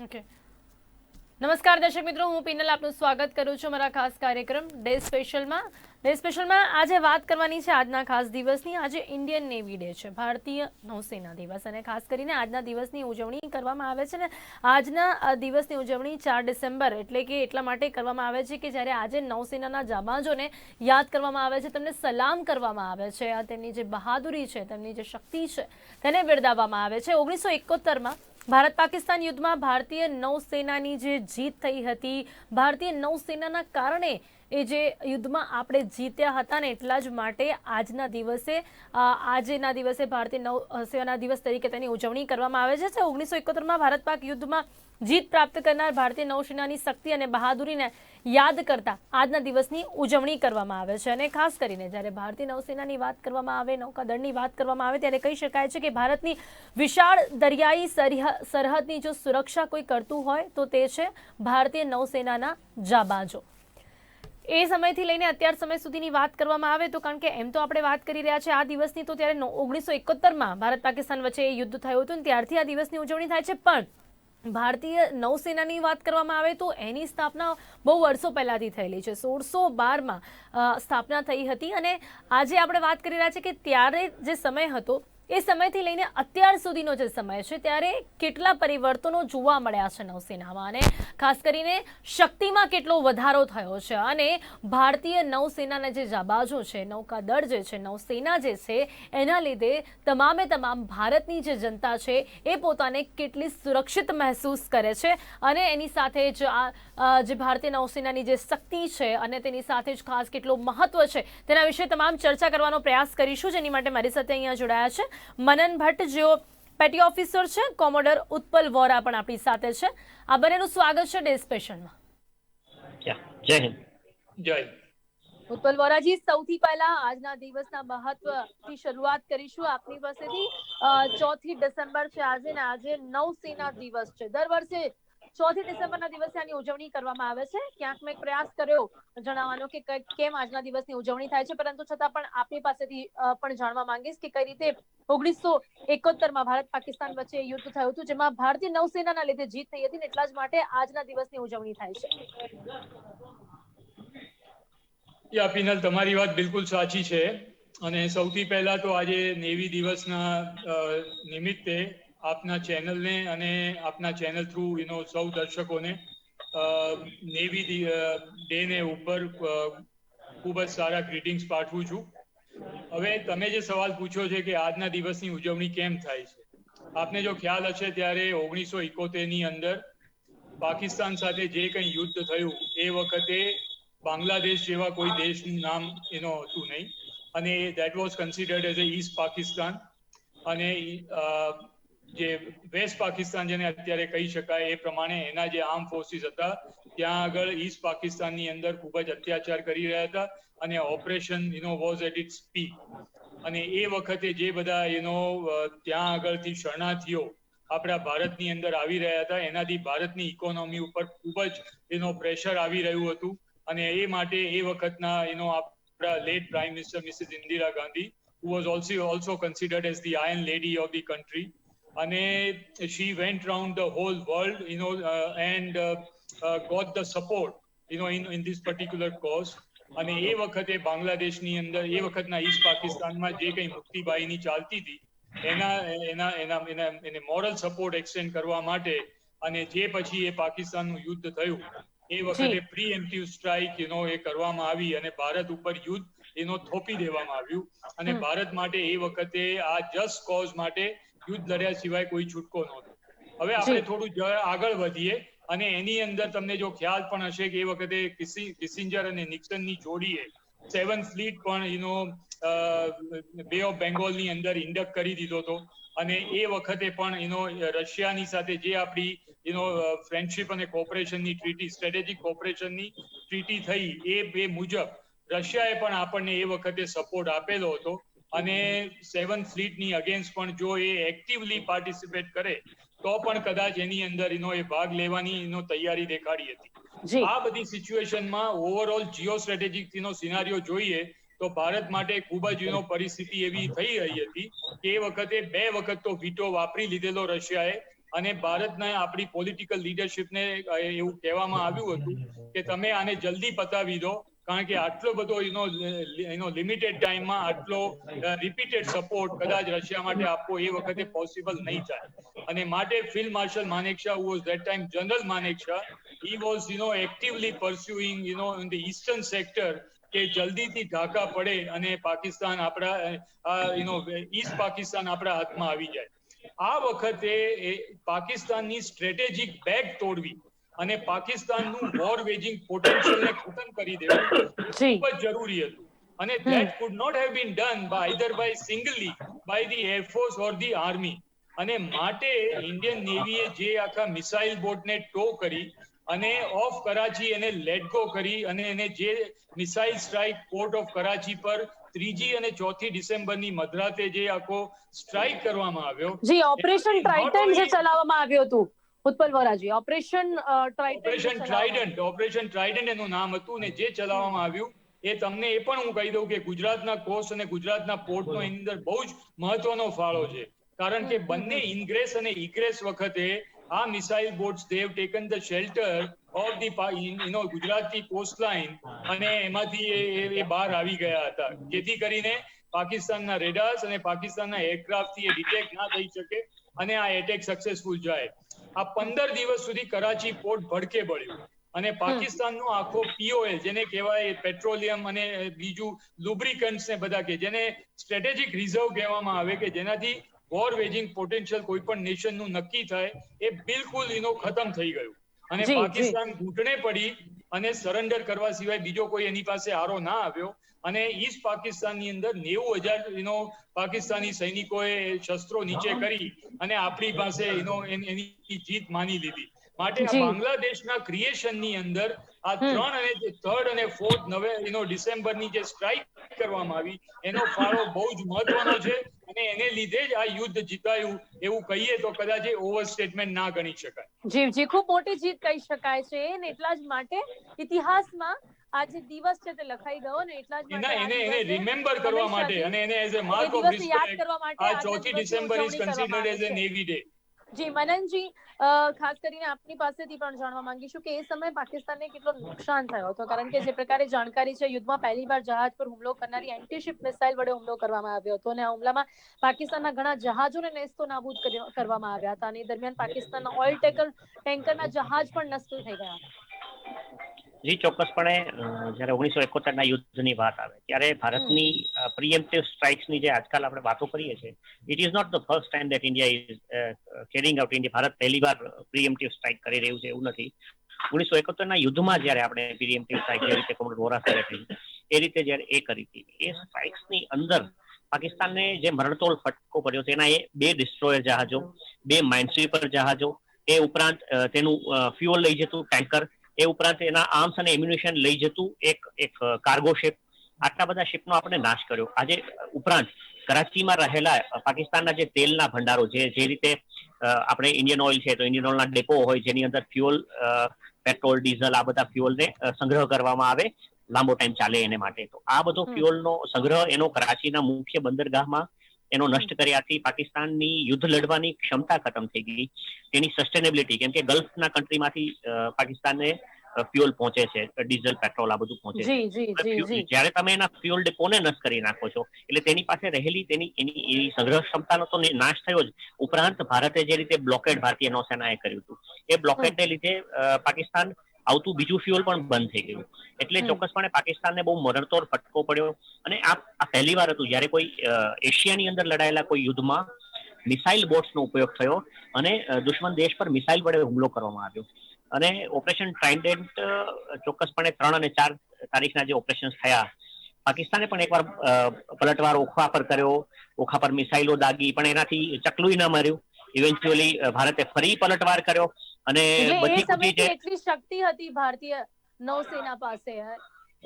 Okay. નમસ્કાર દર્શક મિત્રો, હું પિનલ આપનું સ્વાગત કરું છું મારા ખાસ કાર્યક્રમ ડે સ્પેશલમાં આજે વાત કરવાની છે આજના ખાસ દિવસની. આજે ઇન્ડિયન નેવી ડે છે, ભારતીય નૌસેના દિવસ, અને ખાસ કરીને આજના દિવસની ઉજવણી કરવામાં આવે છે ને આજના દિવસની ઉજવણી 4 ડિસેમ્બર એટલે કે એટલા માટે કરવામાં આવે છે કે જ્યારે આજે નૌસેનાના જાબાંજોને યાદ કરવામાં આવે છે, તેમને સલામ કરવામાં આવે છે, તેમની જે બહાદુરી છે, તેમની જે શક્તિ છે તેને બિરદાવવામાં આવે છે. 1971માં ભારત પાકિસ્તાન યુદ્ધમાં ભારતીય નૌસેનાની જે જીત થઈ હતી, ભારતીય નૌસેનાના કારણે એ જે યુદ્ધમાં આપણે જીત્યા હતા ને એટલા જ માટે આજના દિવસે ભારતીય નૌસેના દિવસ તરીકે તેની ઉજવણી કરવામાં આવે છે. 1971માં ભારત પાક યુદ્ધમાં જીત પ્રાપ્ત કરનાર ભારતીય નૌસેનાની શક્તિ અને બહાદુરીને યાદ કરતા આજના દિવસની ઉજવણી કરવામાં આવે છે. અને ખાસ કરીને જ્યારે ભારતીય નૌસેનાની વાત કરવામાં આવે, નૌકાદળની વાત કરવામાં આવે, ત્યારે કહી શકાય છે કે ભારતની વિશાળ દરિયાઈ સરહદની જો સુરક્ષા કોઈ કરતું હોય તો તે છે ભારતીય નૌસેનાના જાબાંજો. એ સમયથી લઈને અત્યાર સમય સુધીની વાત કરવામાં આવે તો, કારણ કે એમ તો આપણે વાત કરી રહ્યા છે આ દિવસની, તો ત્યારે 1971માં ભારત પાકિસ્તાન વચ્ચે યુદ્ધ થયું હતું, ત્યારથી આ દિવસની ઉજવણી થાય છે. પણ ભારતીય નૌસેનાની વાત કરવામાં આવે તો એની સ્થાપના બહુ વર્ષો પહેલાથી થયેલી છે. 1612માં સ્થાપના થઈ હતી. અને આજે આપણે વાત કરી રહ્યા છીએ કે ત્યારે જે સમય હતો એ સમયથી લઈને અત્યાર સુધીનો જે સમય છે ત્યારે કેટલા પરિવર્તનો જોવા મળ્યા છે નૌસેનામાં, અને ખાસ કરીને શક્તિમાં કેટલો વધારો થયો છે. અને ભારતીય નૌસેનાના જે જાબાજો છે, નૌકાદળ જે છે, નૌસેના જે છે, એના લીધે તમામ ભારતની જે જનતા છે એ પોતાને કેટલી સુરક્ષિત મહેસૂસ કરે છે. અને એની સાથે જ જે ભારતીય નૌસેનાની જે શક્તિ છે અને તેની સાથે જ ખાસ કેટલું મહત્વ છે તેના વિશે તમામ ચર્ચા કરવાનો પ્રયાસ કરીશું. જેની માટે મારી સાથે અહીંયા જોડાયા છે મનન ભટ્ટ, જેઓ પેટી ઓફિસર છે, કોમોડર ઉત્પલ વોરા પણ આપણી સાથે છે. આ બંનેનું સ્વાગત છે ડે સ્પેશલમાં. જય હિન્દ. જય. ઉત્પલ વોરાજી, સૌથી પહેલા આજના દિવસના મહત્વથી શરૂઆત કરીશું આપની પાસેથી. 4 ડિસેમ્બર છે આજે, ને આજે નૌસેના દિવસ છે. દર વર્ષે 4 ડિસેમ્બરના દિવસે આની ઉજવણી કરવામાં આવે છે. ક્યાંક મેં પ્રયાસ કર્યો જણાવવાનો કે કેમ આજના દિવસની ઉજવણી થાય છે, પરંતુ છતાં પણ આપની પાસેથી પણ જાણવા માંગીશ કે કઈ રીતે 1971માં ભારત પાકિસ્તાન વચ્ચે યુદ્ધ થયું હતું, જેમાં ભારતીય નૌસેનાના લીધે જીત થઈ હતી, ને એટલા જ માટે આજના દિવસની ઉજવણી થાય છે. પિનલ, તમારી વાત બિલકુલ સાચી છે. અને સૌથી પહેલા તો આજે નેવી દિવસના નિમિત્તે આપના ચેનલને અને આપના ચેનલ થ્રુ સૌ દર્શકોને નેવી ડે ને ઉપર ખૂબ જ સારા ગ્રીટિંગ્સ પાઠવું છું. હવે તમે જે સવાલ પૂછ્યો છે કે આજના દિવસની ઉજવણી કેમ થાય છે, આપને જો ખ્યાલ હશે ત્યારે 1971ની અંદર પાકિસ્તાન સાથે જે કંઈ યુદ્ધ થયું એ વખતે બાંગ્લાદેશ જેવા કોઈ દેશનું નામ હતું નહીં, અને that was considered as a East Pakistan. અને જે વેસ્ટ પાકિસ્તાન જેને અત્યારે કહી શકાય એ પ્રમાણે એના જે આર્મ ફોર્સિસ હતા ત્યાં આગળ ઈસ્ટ પાકિસ્તાનની અંદર ખૂબ જ અત્યાચાર કરી રહ્યા હતા, અને operation was at its peak. અને એ વખતે જે બધા ત્યાં આગળથી શરણાર્થીઓ આપણા ભારતની અંદર આવી રહ્યા હતા, એનાથી ભારતની ઇકોનોમી ઉપર ખૂબ જ પ્રેશર આવી રહ્યું હતું. અને એ માટે એ વખતના આપણા late prime minister Mrs Indira Gandhi, who was also considered as the Iron Lady of the country, અને she went round the whole world and got the support in this particular cause. અને એ વખતે બાંગ્લાદેશની અંદર એ વખતના ઈસ્ટ પાકિસ્તાનમાં જે કંઈ મુક્તિબાઈની ચાલતી હતી એને મોરલ સપોર્ટ એક્સટેન્ડ કરવા માટે, અને જે પછી એ પાકિસ્તાનનું યુદ્ધ થયું એ વખતે પ્રીએમ્પ્ટિવ સ્ટ્રાઇક એ કરવામાં આવી અને ભારત ઉપર યુદ્ધ થોપી દેવામાં આવ્યું. અને ભારત માટે એ વખતે આ જસ્ટ કોઝ માટે યુદ્ધ લડ્યા સિવાય કોઈ છૂટકો નહોતો. હવે આપણે થોડું આગળ વધીએ, અને એની અંદર તમને જો ખ્યાલ પણ હશે કે એ વખતે કિસિંજર અને નિક્સનની જોડીએ 7th ફ્લીટ પણ બે ઓફ બેંગોલની અંદર ઇન્ડક્ટ કરી દીધો હતો. અને એ વખતે પણ રશિયાની સાથે જે આપણી ફ્રેન્ડશિપ અને કોઓપરેશનની ટ્રીટી, સ્ટ્રેટેજિક કોઓપરેશનની ટ્રીટી થઈ, એ બે મુજબ રશિયાએ પણ આપણને એ વખતે સપોર્ટ આપેલો હતો. અને 7th ફ્લીટની અગેન્સ્ટ પણ જો એ એક્ટિવલી પાર્ટિસિપેટ કરે તો પણ કદાચ એની અંદર એ ભાગ લેવાની તૈયારી દેખાડી હતી. આ બધી સિચ્યુએશનમાં ઓવરઓલ જીઓ સ્ટ્રેટેજિક સિનારીઓ જોઈએ તો ભારત માટે ખૂબ જ પરિસ્થિતિ એવી થઈ રહી હતી કે એ વખતે 2 વખત તો વીટો વાપરી લીધેલો રશિયાએ, અને ભારતના આપણી પોલિટિકલ લીડરશિપને એવું કહેવામાં આવ્યું હતું કે તમે આને જલ્દી પતાવી દો, કારણ કે આટલો બધો લિમિટેડ ટાઈમમાં આટલો રિપીટેડ સપોર્ટ કદાચ રશિયા માટે આપવો એ વખતે પોસિબલ નહીં થાય. અને માટે field marshal Manekshaw, who was that time General Manekshaw, he was actively pursuing in the eastern sector કે જલ્દીથી ઢાકા પડે અને પાકિસ્તાન આપણા ઈસ્ટ પાકિસ્તાન આપણા હાથમાં આવી જાય. આ વખતે પાકિસ્તાનની સ્ટ્રેટેજિક બેગ તોડવી અને પાકિસ્તાનનું વોર વેજિંગ પોટેન્શિયલને ખતમ કરી દેવું ખૂબ જ જરૂરી હતું. અને that could not have been done either by singly by the air force or the army. અને માટે ઇન્ડિયન નેવીએ જે આખા મિસાઇલ બોટને ટો કરી અને ઓફ કરાચી એને લેટ ગો કરી અને એને જે missile strike port of Karachi પર 3જી અને 4થી ડિસેમ્બરની મધરાતે જે આખો સ્ટ્રાઇક કરવામાં આવ્યો, જી ઓપરેશન ટ્રાઇટન જે ચલાવવામાં આવ્યું હતું ઉત્પલ વોરાજી, ઓપરેશન ટ્રાઇડન્ટ એનું નામ હતું ને જે ચલાવવામાં આવ્યું એ તમને એ પણ હું કહી દઉં કે ગુજરાતના કોસ્ટ અને ગુજરાતના પોર્ટનો એની અંદર બહુ જ મહત્વનો ફાળો છે. કારણ કે બંને ઇન્ગ્રેસ અને ઇગ્રેસ વખતે આ missile boats they have taken the shelter of the Gujarati cost line અને એમાંથી એ બહાર આવી ગયા હતા, જેથી કરીને પાકિસ્તાનના રેડાર્સ અને પાકિસ્તાનના એરક્રાફ્ટથી એ ડિટેક્ટ ના થઈ શકે અને આ એટેક સક્સેસફુલ જાય. આ 15 દિવસ સુધી કરાચી પોર્ટ ભડકે બળ્યું અને પાકિસ્તાનનો આખો POL જેને કહેવાય પેટ્રોલિયમ અને બીજું લુબ્રિકન્ટ્સ ને બધા કે જેને સ્ટ્રેટેજિક રિઝર્વ કહેવામાં આવે કે જેનાથી વોર વેજિંગ પોટેન્શિયલ કોઈ પણ નેશનનું નક્કી થાય એ બિલકુલ ખતમ થઈ ગયું. અને પાકિસ્તાન ઘૂંટણે પડી અને સરેન્ડર કરવા સિવાય બીજો કોઈ એની પાસે આરો ના આવ્યો અને ઈસ્ટ પાકિસ્તાનની અંદર 90,000 પાકિસ્તાની સૈનિકોએ શસ્ત્રો નીચે કરી અને આપણી પાસે એની જીત માની લીધી. માટે આ બાંગ્લાદેશના ક્રિએશનની અંદર આ 3rd અને 4th ડિસેમ્બરની જે સ્ટ્રાઇક કરવામાં આવી એનો ફાળો બહુ જ મહત્વનો છે અને એને લીધે જ આ યુદ્ધ જીતાયું એવું કહીએ તો કદાચ એ ઓવર સ્ટેટમેન્ટ ના ગણી શકાય. જી ખૂબ મોટી જીત કહી શકાય છે અને એટલા જ માટે ઇતિહાસમાં આ જે દિવસ છે તે લખાઈ ગયો ને એટલા જ માટે એને રિમેમ્બર કરવા માટે અને એને as a mark of respect આ 4થી December is considered as a Navy Day. જી મનનજી, ખાસ કરીને આપની પાસેથી પણ જાણવા માંગીશું કે એ સમયે પાકિસ્તાનને કેટલો નુકસાન થયો હતો, કારણ કે જે પ્રકારે જાણકારી છે યુદ્ધમાં પહેલીવાર જહાજ પર હુમલો કરનારી એન્ટીશિપ મિસાઇલ વડે હુમલો કરવામાં આવ્યો હતો અને આ હુમલામાં પાકિસ્તાનના ઘણા જહાજોને નેસ્તો નાબૂદ કરવામાં આવ્યા હતા અને દરમિયાન પાકિસ્તાનના ઓઇલ ટેન્કરના જહાજ પણ નષ્ટ થઈ ગયા. જી ચોક્કસપણે જ્યારે 1971ના યુદ્ધની વાત આવે ત્યારે ભારતની પ્રિએમ્પ્ટિવ સ્ટ્રાઇક્સની જે આજકાલ આપણે વાતો કરીએ છીએ, it is not the first time that India is carrying out Bharat પહેલીવાર પ્રિએમ્પ્ટિવ સ્ટ્રાઇક કરી રહ્યું છે એવું નથી. 1971ના યુદ્ધમાં જ્યારે આપણે પ્રિએમ્પ્ટિવ સ્ટ્રાઇક જે રીતે કોમરેડ વોરા સાહેબે કરી એ રીતે જ્યારે એ કરી હતી, એ સ્ટ્રાઇક્સની અંદર પાકિસ્તાનને જે મરણતોલ ફટકો પડ્યો તેના એ 2 ડિસ્ટ્રોયર જહાજો, 2 માઇનસ્વીપર જહાજો, એ ઉપરાંત તેનું ફ્યુઅલ લઈ જતું ટેન્કર, એ ઉપરાંત એના આર્મ્સ અને એમ્યુનિશન લઈ જતું એક કાર્ગો શિપ, આટલા બધા શિપનો આપણે નાશ કર્યો. આજે ઉપરાંત કરાચીમાં રહેલા પાકિસ્તાનના જે તેલના ભંડારો જે રીતે આપણે ઇન્ડિયન ઓઇલ છે તો ઇન્ડિયન ઓઇલના ડેપો હોય જેની અંદર ફ્યુઅલ, પેટ્રોલ, ડીઝલ આ બધા ફ્યુઅલને સંગ્રહ કરવામાં આવે લાંબો ટાઈમ ચાલે એને માટે. તો આ બધો ફ્યુઅલનો સંગ્રહ એનો કરાચીના મુખ્ય બંદરગાહમાં એનો નષ્ટ કર્યાથી પાકિસ્તાનની યુદ્ધ લડવાની ક્ષમતા ખતમ થઈ ગઈ, તેની સસ્ટેનેબિલિટી, કેમ કે ગલ્ફના કન્ટ્રીમાંથી પાકિસ્તાનને ફ્યુઅલ પહોંચે છે, ડીઝલ, પેટ્રોલ આ બધું પહોંચે છે. જ્યારે તમે એના ફ્યુઅલ ડેપોને નષ્ટ કરી નાખો છો એટલે તેની પાસે રહેલી એની સંગ્રહ ક્ષમતાનો તો નાશ થયો જ, ઉપરાંત ભારતે જે રીતે બ્લોકેડ ભારતીય નૌસેનાએ કર્યું હતું એ બ્લોકેડને લીધે પાકિસ્તાન આવતું બીજું ફ્યુઅલ પણ બંધ થઈ ગયું. એટલે ચોક્કસપણે પાકિસ્તાનને બહુ મરણતોડ ફટકો પડ્યો અને આ પહેલી વાર હતું જ્યારે કોઈ એશિયાની અંદર લડાયેલા કોઈ યુદ્ધમાં મિસાઇલ બોટ્સનો ઉપયોગ થયો અને દુશ્મન દેશ પર મિસાઇલ વડે હુમલો કરવામાં આવ્યો. અને ઓપરેશન ટ્રાઇડન્ટ ચોક્કસપણે 3 અને 4 તારીખના જે ઓપરેશન થયા, પાકિસ્તાને પણ એકવાર પલટવાર ઓખા પર કર્યો, ઓખા પર મિસાઇલો દાગી પણ એનાથી ચકલું ના માર્યું. ઇવેન્ચ્યુઅલી ભારતે ફરી પલટવાર કર્યો અને એટલી શક્તિ હતી ભારતીય નૌસેના પાસે,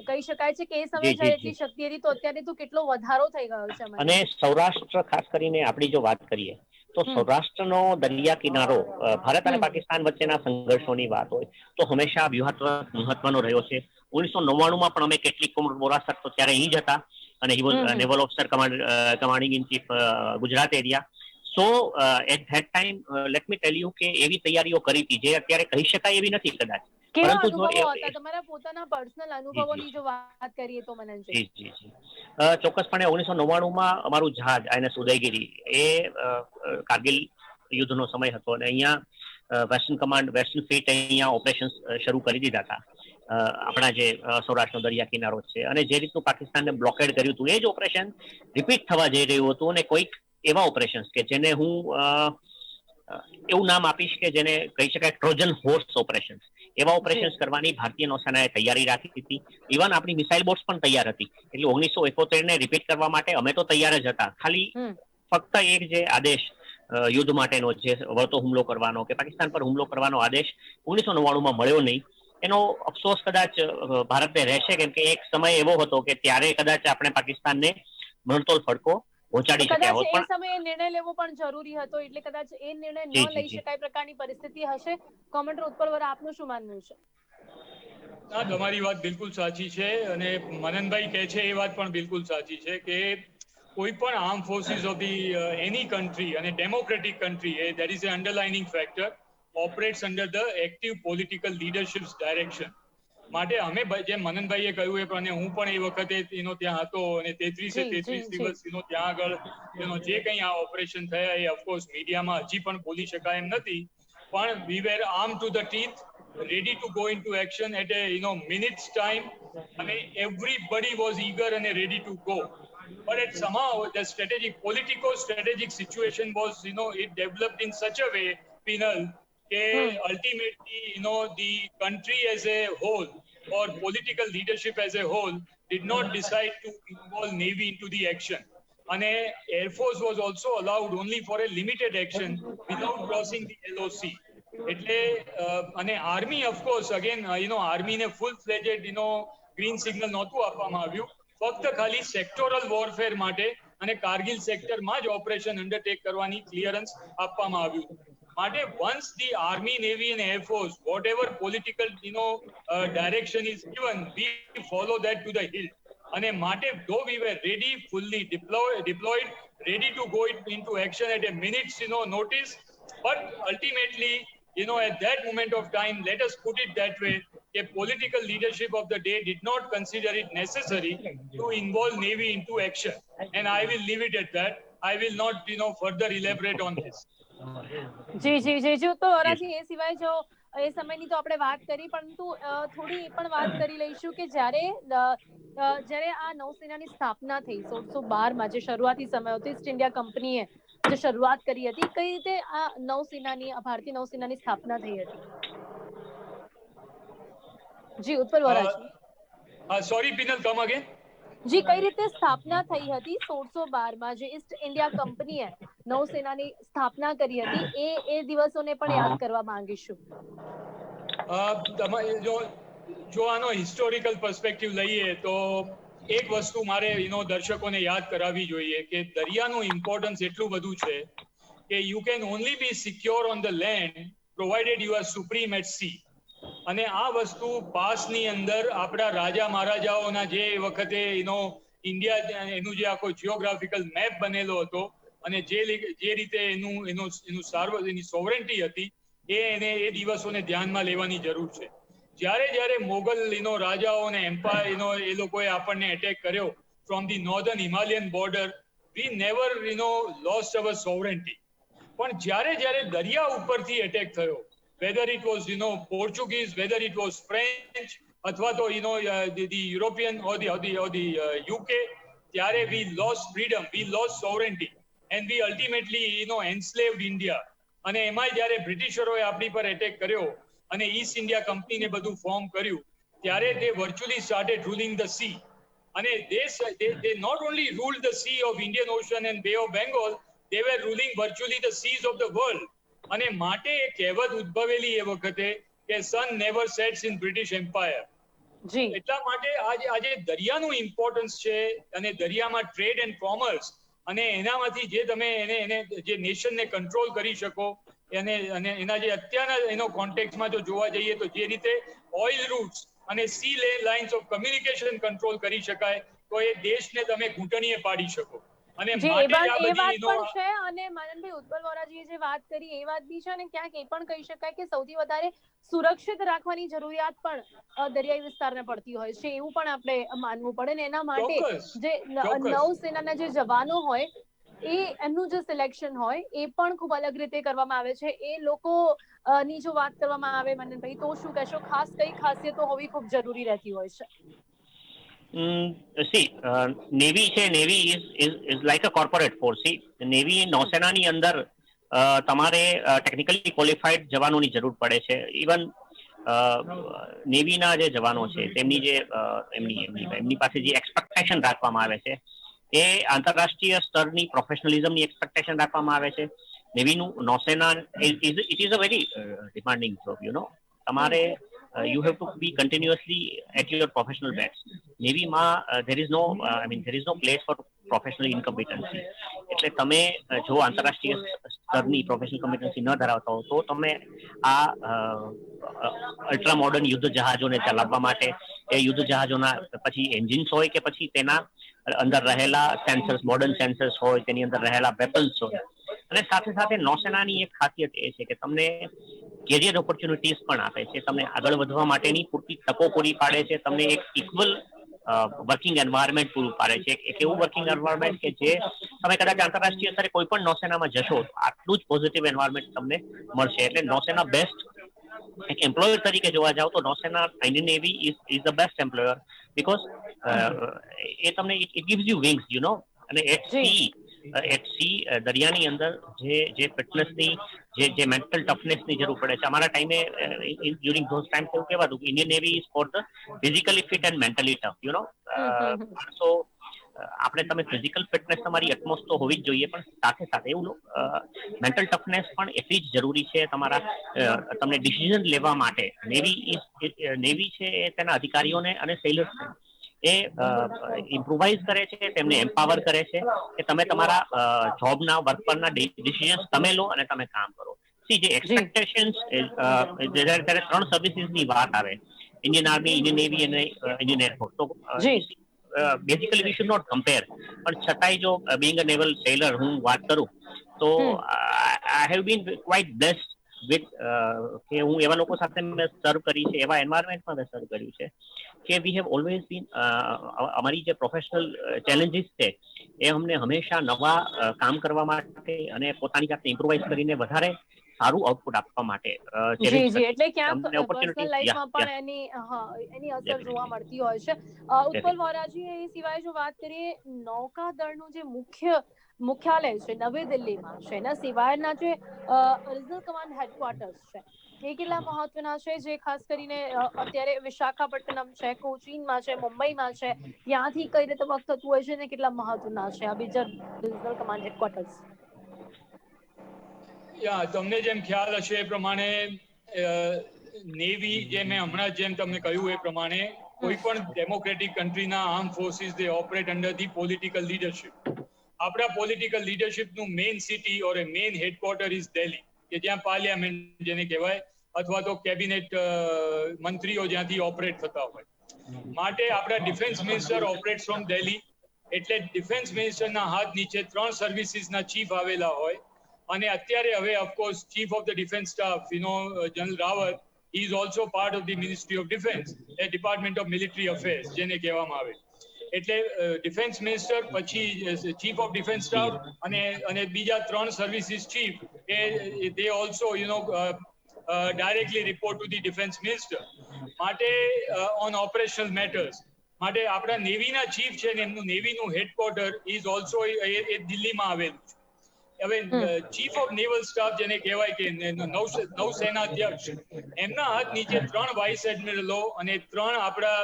કહી શકાય છે કે એ સમયે એટલી શક્તિ હતી તો અત્યારે તો કેટલો વધારો થઈ ગયો છે. અને સૌરાષ્ટ્ર ખાસ કરીને આપણી જો વાત કરીએ તો સૌરાષ્ટ્રનો દરિયા કિનારો ભારત અને પાકિસ્તાન વચ્ચેના સંઘર્ષોની વાત હોય તો હંમેશા વ્યૂહાત્મક મહત્વનો રહ્યો છે. 1999માં પણ અમે કેટલીક કોમરેડ વોરા સાહેબ તો ત્યારે અહીં જ હતા અને he was naval officer commanding in chief Gujarat area. તો at that time let me tell you કે એવી તૈયારીઓ કરી હતી જે અત્યારે કહી શકાય એવી નથી કદાચ. કેવા પરંતુ જો અનુભવો હતા તમારા પોતાના પર્સનલ અનુભવોની જો વાત કરીએ તો મનનજી? જી જી જી ચોક્કસપણે 1999માં અમારું જહાજ INS ઉદયગીરી એ કારગિલ યુદ્ધનો સમય હતો અને અહીંયા વેસ્ટર્ન કમાન્ડ વેસ્ટર્ન ફ્લીટ અહીંયા ઓપરેશન શરૂ કરી દીધા હતા. આપણા જે સૌરાષ્ટ્રનો દરિયા કિનારો છે અને જે રીતનું પાકિસ્તાનને બ્લોકેડ કર્યું હતું એ જ ઓપરેશન રિપીટ થવા જઈ રહ્યું હતું અને કોઈક એવા ઓપરેશન્સ કે જેને હું એવું નામ આપીશ કે જેને કહી શકાય ટ્રોજન હોર્સ ઓપરેશન્સ, એવા ઓપરેશન્સ કરવાની ભારતીય નૌસેનાએ તૈયારી રાખી હતી. ઇવન આપણી મિસાઇલ બોટ્સ પણ તૈયાર હતી. એટલે 1971 ને રિપીટ કરવા માટે અમે તો તૈયાર જ હતા. ખાલી ફક્ત એક જે આદેશ યુદ્ધ માટેનો જે વળતો હુમલો કરવાનો કે પાકિસ્તાન પર હુમલો કરવાનો આદેશ 1999માં મળ્યો નહીં. એનો અફસોસ કદાચ ભારતને રહેશે કેમ કે એક સમય એવો હતો કે ત્યારે કદાચ આપણે પાકિસ્તાનને મણતોલ ફટકો પહોંચાડી શક્યા હોત. કદાચ એ સમયે નિર્ણય લેવો પણ જરૂરી હતો એટલે કદાચ એ નિર્ણય ન લઈ શકાય પ્રકારની પરિસ્થિતિ હશે. કોમેન્ટર ઉત્પલવરા, આપનું શું માનવું છે? ના, તમારી વાત બિલકુલ સાચી છે અને મનનભાઈ કહે છે એ વાત પણ બિલકુલ સાચી છે કે કોઈ પણ armed forces of the any country અને democratic country that is a underlining factor operates under the active political leaderships direction. માટે અમે જેમ મનનભાઈએ કહ્યું એ પ્રમાણે હું પણ એ વખતે ત્યાં હતો અને 33 દિવસ ત્યાં આગળ જે કંઈ આ ઓપરેશન થયા એ ઓફકોર્સ મીડિયામાં હજી પણ બોલી શકાય એમ નથી, પણ we were armed to the teeth, ready to go into action at a minutes time. I mean, everybody was eager and ready to go, but it somehow the politico-strategic situation was it developed in such a way, Pinal, ultimately the country as a whole or political leadership as a whole did not decide to involve Navy into the action. And Air Force was also allowed only for a limited action without crossing the LOC. એટલે અને army of course again આર્મીને ફૂલ ફ્લેજેડ green signal નહોતું આપવામાં આવ્યું, ફક્ત ખાલી sectoral warfare માટે અને કારગિલ સેક્ટરમાં જ ઓપરેશન અંડરટેક કરવાની ક્લિયરન્સ આપવામાં આવ્યું. માટે વન્સ ધી આર્મી, નેવી અને air force whatever political direction is given, we follow that to the hilt. અને માટે though we were ready, fully deployed, ready to go into action at a minute's notice, but ultimately at that moment of time, let us put it that way, a political leadership of the day did not consider it necessary to involve Navy into action. And I will leave it at that. I will not, further elaborate on this. જી જી જી જી તો વરાજી, એ સિવાય જો એ સમયની તો આપણે વાત કરી, પરંતુ થોડી એ પણ વાત કરી લઈશું કે જ્યારે આ નૌસેનાની સ્થાપના થઈ 1612માં, જે શરૂઆતી સમય હતો, ઈસ્ટ ઇન્ડિયા કંપનીએ જે શરૂઆત કરી હતી, કઈ રીતે આ નૌસેનાની, ભારતીય નૌસેનાની સ્થાપના થઈ હતી? જી ઉત્પલવરાજી. Sorry, Pinal, come again. જી, કઈ રીતે સ્થાપના થઈ હતી 1612માં, જે ઈસ્ટ ઇન્ડિયા કંપનીએ નૌસેનાની સ્થાપના કરી હતી, એ દિવસોને પણ યાદ કરવા માંગીશું. જો આનો હિસ્ટોરિકલ પર્સપેક્ટિવ લઈએ તો એક વસ્તુ મારે દર્શકોને યાદ કરાવવી જોઈએ કે દરિયાનું ઇમ્પોર્ટન્સ એટલું બધું છે કે you can only be secure on the land provided you are supreme at sea. અને આ વસ્તુ પાસની અંદર આપણા રાજા મહારાજાઓના જે વખતે ઇન્ડિયા એનું જે આખો જિયોગ્રાફિકલ મેપ બનેલો હતો અને જે રીતે એની સોવરેન્ટી હતી એ દિવસોને ધ્યાનમાં લેવાની જરૂર છે. જ્યારે મોગલ રાજાઓ અને એમ્પાયર એ લોકોએ આપણને એટેક કર્યો from the northern Himalayan border, we never lost our sovereignty. પણ જ્યારે દરિયા ઉપરથી એટેક થયો, whether it was Portuguese, whether it was French, અથવા તો the European or the UK, ત્યારે we lost freedom, we lost sovereignty, and we ultimately enslaved India. અને એમાંય જ્યારે બ્રિટિશરોએ આપણી પર એટેક કર્યો અને ઈસ્ટ ઇન્ડિયા કંપનીને બધું ફોર્મ કર્યું, ત્યારે they virtually started ruling the sea. અને they not only ruled the sea of Indian Ocean and Bay of Bengal, they were ruling virtually the seas of the world. અને માટે એક કહેવત ઉદ્ભવેલી એ વખતે કે sun never sets in British empire. એટલા માટે આજે દરિયાનું ઇમ્પોર્ટન્સ છે અને દરિયામાં ટ્રેડ એન્ડ કોમર્સ અને એનામાંથી જે તમે એને જે નેશનને કંટ્રોલ કરી શકો અને એના જે અત્યારના કોન્ટેક્સમાં જો જોવા જઈએ તો જે રીતે ઓઇલ રૂટ્સ અને C lines of communication control કરી શકાય તો એ દેશને તમે ઘૂંટણીએ પાડી શકો. અને જે માટે જ આ એ વાત બધી પણ છે અને માનનભાઈ ઉત્પલ વોરાજીએ જે વાત કરી એ વાત બી છે અને ક્યાંક એ પણ કહી શકાય કે સૌથી વધારે સુરક્ષિત રાખવાની જરૂરિયાત પણ દરિયાઈ વિસ્તારને પડતી હોય છે એવું પણ આપણે માનવું પડે ને એના માટે ચોક્કસ જે નૌસેનાના જે જવાનો હોય એ એમનું જે સિલેક્શન હોય એ પણ ખૂબ અલગ રીતે કરવામાં આવે છે. એ લોકો ની જો વાત કરવામાં આવે મનનભાઈ તો શું કહેશો, ખાસ કઈ ખાસિયતો હોવી ખૂબ જરૂરી રહેતી હોય છે? સી નેવી છે, navy is like a corporate force. Sea navy નૌસેનાની અંદર તમારે ટેકનિકલી ક્વોલિફાઈડ જવાનોની જરૂર પડે છે. ઇવન નેવીના જે જવાનો છે તેમની જે એમની પાસે જે એક્સપેક્ટેશન રાખવામાં આવે છે એ આંતરરાષ્ટ્રીય સ્તરની પ્રોફેશનલિઝમની એક્સપેક્ટેશન રાખવામાં આવે છે. નેવીનું નૌસેના it is a very demanding job, તમારે you have to be continuously at your professional best. નેવીમાં there is no place for professional incompetency. એટલે તમે જો આંતરરાષ્ટ્રીય સ્તરની પ્રોફેશનલ કોમ્પિટન્સી ન ધરાવતા હો તો તમે આ અલ્ટ્રા મોડર્ન યુદ્ધ જહાજોને ચલાવવા માટે એ યુદ્ધ જહાજોના પછી એન્જિન્સ હોય કે પછી તેના અંદર રહેલા સેન્સર્સ, મોડર્ન સેન્સર્સ હોય, તેની અંદર રહેલા વેપન્સ હોય, અને સાથે સાથે નૌસેનાની એક ખાસિયત એ છે કે તમને કેરિયર ઓપોર્ચ્યુનિટીઝ પણ આપે છે, તમને આગળ વધવા માટેની પૂરતી તકો પૂરી પાડે છે, તમને એક ઇક્વલ વર્કિંગ એન્વાયરમેન્ટ પૂરું પાડે છે. એક એવું વર્કિંગ એન્વાયરમેન્ટ કે જે તમે કદાચ આંતરરાષ્ટ્રીય સ્તરે કોઈ પણ નૌસેનામાં જશો તો આટલું જ પોઝિટિવ એન્વાયરમેન્ટ તમને મળશે. એટલે નૌસેના બેસ્ટ એક એમ્પ્લોયર તરીકે જોવા જાવ તો નૌસેના Indian navy is the best employer because એ તમને ઇટ ગિવ્સ યુ વિંગ્સ, અને એટ સી દરિયાની અંદર જે ફિટનેસની જે મેન્ટલ ટફનેસની જરૂર પડે છે. અમારા ટાઈમે ડ્યુરિંગ ધોઝ ટાઈમ એવું કહેવાતું કે Indian navy is for the physically fit and mentally tough. માણસો આપણે તમે ફિઝિકલ ફિટનેસ તમારી અટમોસ્ટ તો હોવી જ જોઈએ, પણ સાથે સાથે એવું મેન્ટલ ટફનેસ પણ એટલી જ જરૂરી છે તમારા તમને ડિસિઝન લેવા માટે. નેવી છે એ તેના અધિકારીઓને અને સેલર્સને એ ઇમ્પ્રુવાઇઝ કરે છે, તેમને એમ્પાવર કરે છે કે તમે તમારા જોબના વર્ક પરના ડિસિઝન્સ તમે લો અને તમે કામ કરો. સી જે એક્સપેક્ટેશન્સ જ્યારે 3 સર્વિસીસની વાત આવે, ઇન્ડિયન આર્મી, ઇન્ડિયન નેવી અને ઇન્ડિયન એરફોર્સ, તો basically we should not compare. પણ છતાંય જો બિંગ અ નેવલ સેલર હું વાત કરું તો I have been quite blessed with કે હું એવા લોકો સાથે મેં સર્વ કરી છે, એવા એન્વાયરમેન્ટમાં મેં સર્વ કર્યું છે કે વી હેવ ઓલવેઝ બીન અમારી જે પ્રોફેશનલ ચેલેન્જીસ છે એ અમને હંમેશા નવા કામ કરવા માટે અને પોતાની જાતને ઇમ્પ્રુવાઇઝ કરીને વધારે સારું આઉટપુટ આપવા માટે એટલે ક્યાંક અમને પર્સનલ લાઈફમાં પણ એની અસર જોવા મળતી હોય છે. ઉત્પલ વોરાજી, એ સિવાય જો વાત કરીએ નૌકાદળનું જે મુખ્યાલય છે નવી દિલ્હીમાં છે, એના સિવાયના જે રિઝર્વ કમાન્ડ હેડક્વાર્ટર્સ છે એ કેટલા મહત્વના છે, જે ખાસ કરીને અત્યારે વિશાખાપટ્ટનમ છે, કોચીનમાં છે, મુંબઈમાં છે, ત્યાંથી કઈ રીતે વર્ક થતું હોય છે ને કેટલા મહત્વના છે આ બીજા રિજનલ કમાન્ડ હેડક્વાર્ટર્સ? તમને જેમ ખ્યાલ હશે એ પ્રમાણે નેવી, જે મેં હમણાં જેમ તમને કહ્યું એ પ્રમાણે કોઈ પણ ડેમોક્રેટિક કન્ટ્રીના armed forces they operate under the political leadership. આપણા પોલિટિકલ લીડરશિપનું main city or main headquarter is Delhi, કે જ્યાં પાર્લિયામેન્ટ જેને કહેવાય અથવા તો કેબિનેટ મંત્રીઓ જ્યાંથી ઓપરેટ થતા હોય. માટે આપણા defence minister operate from Delhi. એટલે ડિફેન્સ મિનિસ્ટરના હાથ નીચે 3 સર્વિસીસના ચીફ આવેલા હોય. અને અત્યારે હવે of course chief of the defence staff general Rawat is also part of the ministry of defence, A department of military affairs જેને કહેવામાં આવે. એટલે ડિફેન્સ મિનિસ્ટર, પછી ચીફ ઓફ ડિફેન્સ સ્ટાફ અને બીજા 3 services chief, they also directly report to the defense minister. માટે on operational matters માટે આપણા નેવીના ચીફ છે ને એમનું નેવીનું હેડક્વાર્ટર ઇઝ ઓલ્સો એ દિલ્હીમાં આવેલું છે. હવે ચીફ ઓફ નેવલ સ્ટાફ જેને કહેવાય કે નૌસેના અધ્યક્ષ, એમના હાથ નીચે 3 વાઇસ એડમિરલો અને 3 આપણા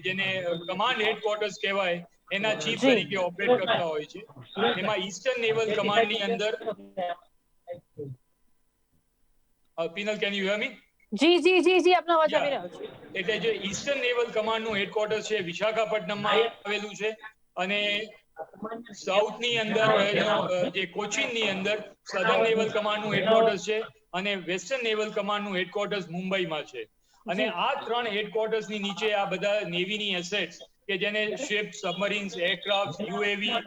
જેને કમાન્ડ હેડક્વાર્ટર્સ કહેવાય એના ચીફ તરીકે ઓપરેટ કરતા હોય છે. એમાં ઈસ્ટર્ન નેવલ કમાન્ડની અંદર પિનલ, કેન યુ હિયર મી? જી આપનો અવાજ આવી રહ્યો છે. એટલે જે ઈસ્ટર્ન નેવલ કમાન્ડનું હેડક્વાર્ટર છે વિશાખાપટ્ટનમમાં આવેલું છે, અને સાઉથની અંદર જે કોચીનની અંદર સધર્ન નેવલ કમાન્ડનું હેડક્વાર્ટર્સ છે, અને વેસ્ટર્ન નેવલ કમાન્ડનું હેડક્વાર્ટર્સ મુંબઈમાં છે. અને આ 3 હેડક્વાર્ટર્સની નીચે આ બધા નેવીની એસેટ્સ કે જેને ship, submarines, aircraft, UAV,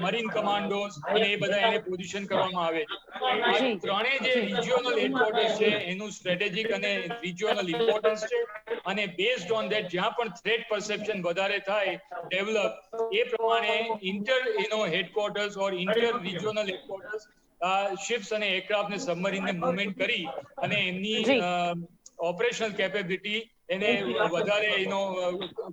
marine કમાન્ડોઝ અને એ બધા એને પોઝિશન કરવામાં આવે છે. આ જી, ત્રણેય જે રિજિયોનલ હેડક્વાર્ટર્સ છે એનું સ્ટ્રેટેજિક અને રિજિયોનલ ઇમ્પોર્ટન્સ છે, અને બેઝડ ઓન ધેટ જ્યાં પણ થ્રેટ પરસેપ્શન વધારે થાય ડેવલપ, એ પ્રમાણે ઇન્ટર હેડક્વાર્ટર્સ ઓર ઇન્ટર રિજિયોનલ હેડક્વાર્ટર્સ શિપ્સ અને એરક્રાફ્ટ ને સબમરીનને મૂવમેન્ટ કરી અને એમની ઓપરેશનલ કેપેબિલિટી એને વધારે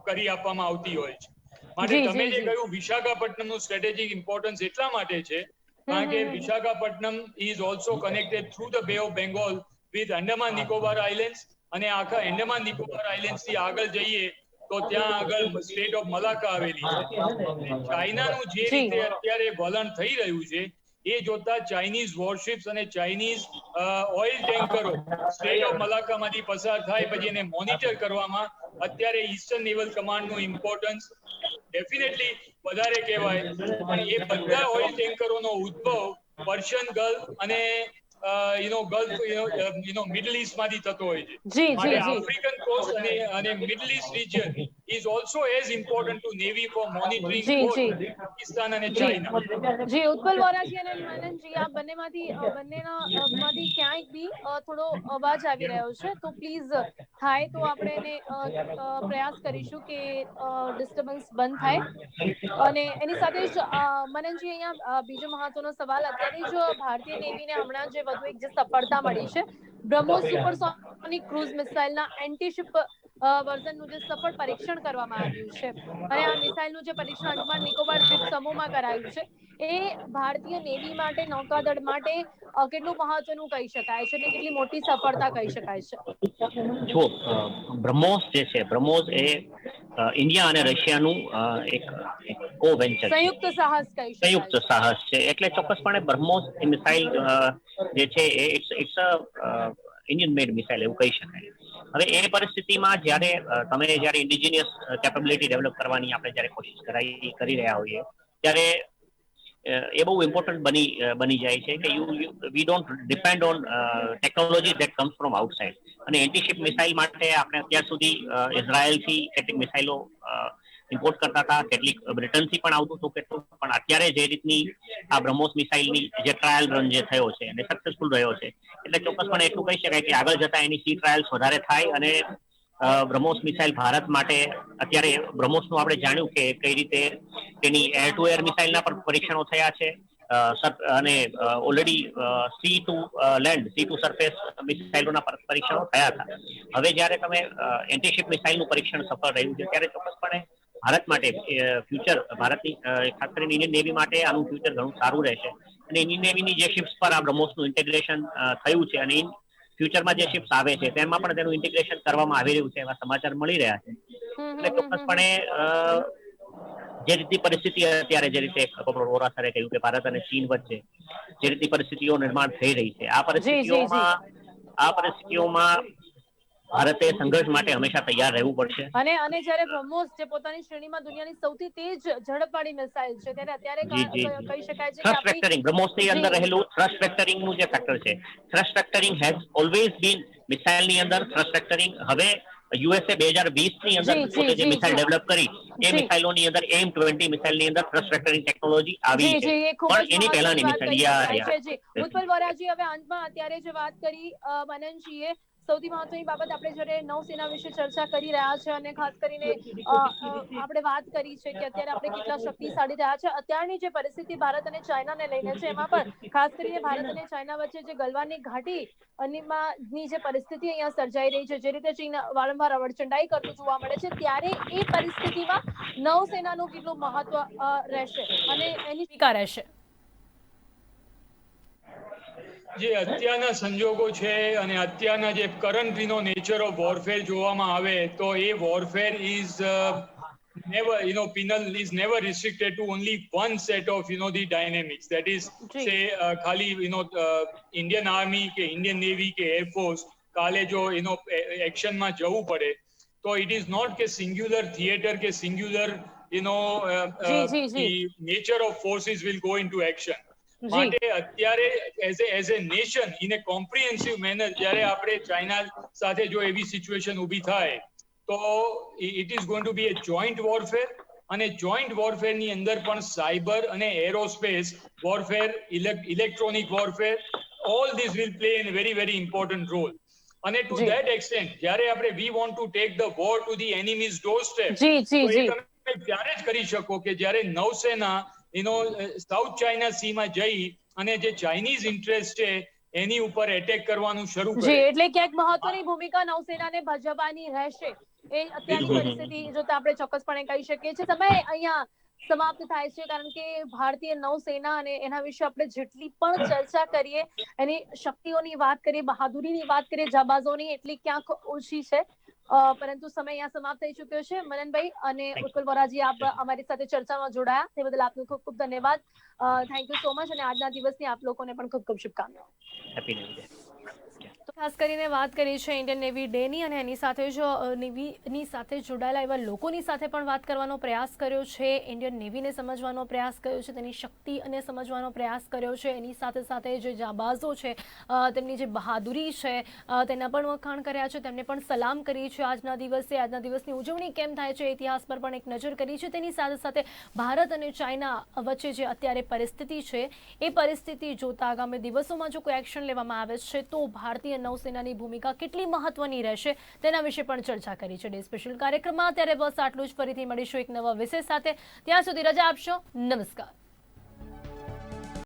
કરી આપવામાં આવતી હોય છે. માટે જી, તમે જી, જે જી. કહ્યું વિશાખાપટ્ટનમનું સ્ટ્રેટેજિક ઇમ્પોર્ટન્સ એટલા માટે છે કારણ કે Visakhapatnam is also connected through the Bay of Bengal with Andaman Nicobar islands, અને આખા અંડમાન નિકોબાર આઇલેન્ડ્સ થી આગળ જઈએ તો ત્યાં આગળ સ્ટેટ ઓફ મલાક્કા આવેલી છે. ચાઇનાનું જે જી. રીતે અત્યારે વલણ થઈ રહ્યું છે એ જોતા ચાઇનીઝ વોરશિપ્સ અને ચાઇનીઝ ઓઇલ ટેન્કરો સ્ટેટ ઓફ મલાક્કામાંથી પસાર થાય પછી એને મોનિટર કરવામાં અત્યારે ઈસ્ટર્ન નેવલ કમાન્ડનું ઇમ્પોર્ટન્સ ડેફિનેટલી વધારે કહેવાય. પણ એ બધા ઓઇલ ટેન્કરોનો ઉદ્ભવ પર્શિયન ગલ્ફ અને ગલ્ફ મિડલ ઈસ્ટ માંથી થતો હોય છે. જી, માટે જી, જી. આફ્રિકન કોસ્ટ અને Middle East region is also as important to navy for monitoring જી, બોથ જી. પાકિસ્તાન અને જી, ચાઇના. જી, ઉત્પલ વોરાજી અને મનનજી, આ બંનેમાંથી ક્યાંક બી થોડો અવાજ આવી રહ્યો છે, તો પ્લીઝ થાય તો આપણે એને પ્રયાસ કરીશું કે ડિસ્ટર્બન્સ બંધ થાય. અને એની સાથે જ મનનજી, અહીંયા બીજો મહત્વનો સવાલ, અત્યારે જ ભારતીય નેવીને હમણાં જે વધુ એક જે સફળતા મળી છે, બ્રહ્મોસ સુપરસોનિક ક્રૂઝ મિસાઇલના એન્ટીશિપ વર્ઝનનું જે સફળ પરીક્ષણ કરવામાં આવ્યું છે, અને આ મિસાઇલનું જે પરીક્ષણ અંડમાન નિકોબાર દ્વીપ સમૂહમાં કરાયું છે, એ ભારતીય નેવી માટે, નૌકાદળ માટે કેટલું મહત્વનું કહી શકાય છે અને કેટલી મોટી સફળતા કહી શકાય છે? જો બ્રહ્મોસ જે છે, બ્રહ્મોસ એ ઇન્ડિયા અને રશિયાનું એક કો વેન્ચર છે, સંયુક્ત સાહસ કહી સંયુક્ત શકાય છે. સાહસ છે. એટલે ચોક્કસપણે બ્રહ્મોસ મિસાઇલ જે છે એ ઇટ્સ ઇન્ડિયન મેડ મિસાઇલ એવું કહી શકાય. હવે એ પરિસ્થિતિમાં જ્યારે ઇન્ડિજિનિયસ કેપેબિલિટી ડેવલપ કરવાની આપણે જ્યારે કોશિશ કરી રહ્યા હોઈએ ત્યારે એ બહુ ઇમ્પોર્ટન્ટ બની જાય છે કે we don't depend on technology that comes from outside. અને એન્ટીશિપ મિસાઇલ માટે આપણે અત્યાર સુધી ઇઝરાયલથી કેટલીક મિસાઇલો ઇમ્પોર્ટ કરતા હતા, કેટલીક બ્રિટનથી પણ આવતું હતું કેટલું, પણ અત્યારે જે રીતની આ બ્રહ્મોસ મિસાઇલની જે ટ્રાયલ રન જે થયો છે અને સક્સેસફુલ રહ્યો છે, એટલે ચોક્કસપણે એટલું કહી શકાય કે આગળ જતા એની સી ટ્રાયલ્સ વધારે થાય અને બ્રહ્મોસ મિસાઇલ ભારત માટે અત્યારે બ્રહ્મોસનું આપણે જાણ્યું કે કઈ રીતે તેની એર ટુ એર મિસાઇલના પણ પરીક્ષણો થયા છે, અને already sea to land, sea to surface મિસાઇલોના પરીક્ષણો થયા હતા. હવે જ્યારે તમે એન્ટીશિપ મિસાઇલનું પરીક્ષણ સફળ રહ્યું છે ત્યારે ચોક્કસપણે ભારત માટે ફ્યુચર, ભારતની ખાસ કરીને ઇન્ડિયન નેવી માટે આનું ફ્યુચર ઘણું સારું રહેશે. અને ઇન્ડિયન નેવીની જે શિપ્સ પર આ બ્રહ્મોસનું ઇન્ટિગ્રેશન થયું છે અને ફ્યુચરમાં જે શિપ્સ આવે છે તેમાં પણ તેનું ઇન્ટિગ્રેશન કરવામાં આવી રહ્યું છે એવા સમાચાર મળી રહ્યા છે. એટલે ચોક્કસપણે જે રીતની પરિસ્થિતિ અત્યારે, જે રીતે વોરા સરે કહ્યું કે ભારત અને ચીન વચ્ચે જે રીતની પરિસ્થિતિઓ નિર્માણ થઈ રહી છે, આ પરિસ્થિતિઓમાં ભારતે સંઘર્ષ માટે હંમેશા તૈયાર રહેવું પડશે. અને જ્યારે બ્રહ્મોસ જે પોતાની શ્રેણીમાં દુનિયાની સૌથી તેજ ઝડપવાળી મિસાઇલ છે, ત્યારે અત્યારે કહી શકાય છે કે થ્રસ્ટ વેક્ટરિંગ, બ્રહ્મોસની અંદર રહેલું થ્રસ્ટ વેક્ટરિંગનું જે ફેક્ટર છે, થ્રસ્ટ વેક્ટરિંગ હેઝ ઓલવેઝ બીન મિસાઇલની અંદર થ્રસ્ટ વેક્ટરિંગ. હવે યુએસએ 2020ની અંદર પોતે જે મિસાઇલ ડેવલપ કરી એ મિસાઇલોની અંદર AIM-20 મિસાઇલની અંદર થ્રસ્ટ વેક્ટરિંગ ટેકનોલોજી આવી છે, પણ એની પહેલાની મિસાઇલ. ઉત્પલ વોરાજી, હવે અંતમાં અત્યારે જે વાત કરી મનનજીએ, સૌથી મહત્વની બાબત, આપણે જ્યારે નૌસેના વિશે ચર્ચા કરી રહ્યા છે અને ખાસ કરીને આપણે વાત કરી છે કે અત્યારે આપણે કેટલા શક્તિશાળી રહ્યા છે, અત્યારની જે પરિસ્થિતિ ભારત અને ચાઇનાને લઈને છે, એમાં પણ ખાસ કરીને ભારત અને ચાઇના વચ્ચે જે ગલવાનની ઘાટીની જે પરિસ્થિતિ અહીંયા સર્જાઈ રહી છે, જે રીતે ચીન વારંવાર અવળચંડાઈ કરતું જોવા મળે છે, ત્યારે એ પરિસ્થિતિમાં નૌસેનાનું કેટલું મહત્વ રહેશે અને એની ભૂમિકા રહેશે? જે અત્યારના સંજોગો છે અને અત્યારના જે કરંટ નેચર ઓફ વોરફેર જોવામાં આવે તો એ warfare is penal is never restricted to only one set of the dynamics, that is say ખાલી Indian Army કે Indian Navy કે Air Force કાલે જો એક્શનમાં જવું પડે તો it is not કે singular theater કે singular the nature of forces will go into action. માટે અત્યારે as a nation in A comprehensive manner જ્યારે આપણે ચાઇના સાથે જો એવી સિચ્યુએશન ઊભી થાય તો it is going to be a joint warfare, અને જોઈન્ટ વોરફેર ની અંદર પણ સાયબર અને aerospace warfare, electronic warfare, all this will play in very very important role. અને ટુ જી. ધેટ એક્સટેન્ટ જ્યારે આપણે we want to take the war to the enemy's doorstep, જી તો જી એ જી તમે ત્યારે જ કરી શકો કે જ્યારે નૌસેના સાઉથ ચાઇના સીમાં જઈ અને જે ચાઇનીઝ ઇન્ટરેસ્ટ છે એની ઉપર એટેક કરવાનું શરૂ જી, કરે. એટલે ક્યાંક મહત્વની ભૂમિકા નૌસેનાને ભજવવાની રહેશે. એ અત્યારની બિલકુલ. પરિસ્થિતિ જોતા આપણે ચોક્કસપણે કહી શકીએ છીએ. સમય અહીંયા સમાપ્ત થાય છે, કારણ કે ભારતીય નૌસેના અને એના વિશે આપણે જેટલી પણ ચર્ચા કરીએ, એની શક્તિઓની વાત કરીએ, બહાદુરીની વાત કરીએ, જાબાઝોની, એટલી ક્યાંક ઓછી છે. પરંતુ સમય અહીંયા સમાપ્ત થઈ ચુક્યો છે. મનનભાઈ અને Thank you. ઉત્પલ વોરાજી, આપ અમારી સાથે ચર્ચામાં જોડાયા તે બદલ આપનો ખૂબ ખૂબ ધન્યવાદ. થેન્ક યુ સો મચ, અને આજના દિવસની આપ લોકોને પણ ખૂબ ખૂબ શુભકામનાઓ. Happy new year. તો ખાસ કરીને વાત કરી છે ઇન્ડિયન નેવી ડેની, અને એની સાથે જ નેવીની સાથે જોડાયેલા એવા લોકોની સાથે પણ વાત કરવાનો પ્રયાસ કર્યો છે. ઇન્ડિયન નેવીને સમજવાનો પ્રયાસ કર્યો છે, તેની શક્તિ અને સમજવાનો પ્રયાસ કર્યો છે. એની સાથે સાથે જે જાબાઝો છે, તેમની જે બહાદુરી છે, તેના પણ વખાણ કર્યા છે. તેમને પણ સલામ કરી છે આજના દિવસે. આજના દિવસની ઉજવણી કેમ થાય છે, ઇતિહાસ પર પણ એક નજર કરી છે. તેની સાથે સાથે ભારત અને ચાઇના વચ્ચે જે અત્યારે પરિસ્થિતિ છે, એ પરિસ્થિતિ જોતા આગામી દિવસોમાં જો કોઈ એક્શન લેવામાં આવે છે તો ભારતીય નૌસેનાની ભૂમિકા કેટલી મહત્વની રહેશે તેના વિશે પણ ચર્ચા કરી છે ડે સ્પેશિયલ કાર્યક્રમમાં. ત્યારે બસ આટલું જ. ફરીથી મળીશું એક નવા વિષય સાથે. ત્યાં સુધી રજા આપશો. નમસ્કાર.